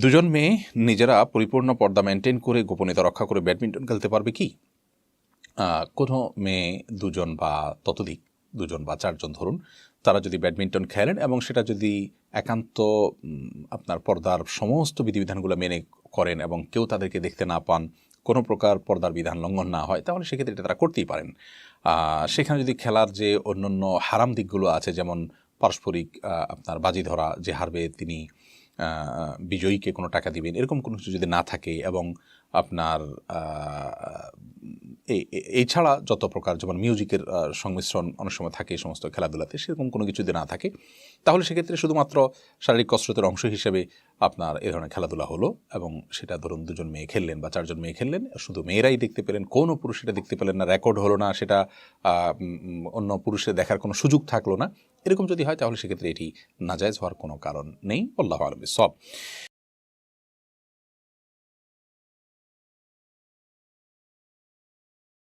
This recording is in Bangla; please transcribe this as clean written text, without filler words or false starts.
দুজন মেয়ে নিজেরা পরিপূর্ণ পর্দা মেনটেন করে গোপনীয়তা রক্ষা করে ব্যাডমিন্টন খেলতে পারবে কি? কোনো মেয়ে দুজন বা ততোধিক, দুজন বা চারজন ধরুন, তারা যদি ব্যাডমিন্টন খেলেন এবং সেটা যদি একান্ত আপনার পর্দার সমস্ত বিধিবিধানগুলো মেনে করেন এবং কেউ তাদেরকে দেখতে না পান, কোনো প্রকার পর্দার বিধান লঙ্ঘন না হয়, তাহলে সেক্ষেত্রে এটা তারা করতেই পারেন। সেখানে যদি খেলার যে অন্যান্য হারাম দিকগুলো আছে, যেমন পারস্পরিক আপনার বাজি ধরা, যে হারবে তিনি বিজয়ীকে কোনো টাকা দিবেন, এরকম কোনো কিছু যদি না থাকে এবং আপনার এছাড়া যত প্রকার যেমন মিউজিকের সংমিশ্রণ অনেক সময় থাকে এই সমস্ত খেলাধুলাতে, সেরকম কোনো কিছু যদি না থাকে, তাহলে সেক্ষেত্রে শুধুমাত্র শারীরিক কসরতের অংশ হিসেবে আপনার এ ধরনের খেলাধুলা হলো এবং সেটা ধরুন দুজন মেয়ে খেললেন বা চারজন মেয়ে খেললেন, শুধু মেয়েরাই দেখতে পেলেন, কোনো পুরুষ সেটা দেখতে পেলেন না, রেকর্ড হলো না, সেটা অন্য পুরুষের দেখার কোনো সুযোগ থাকলো না, এরকম যদি হয় তাহলে সেক্ষেত্রে এটি নাজায়েজ হওয়ার কোনো কারণ নেই। আল্লাহু আ'লাম বিস-সাওয়াব।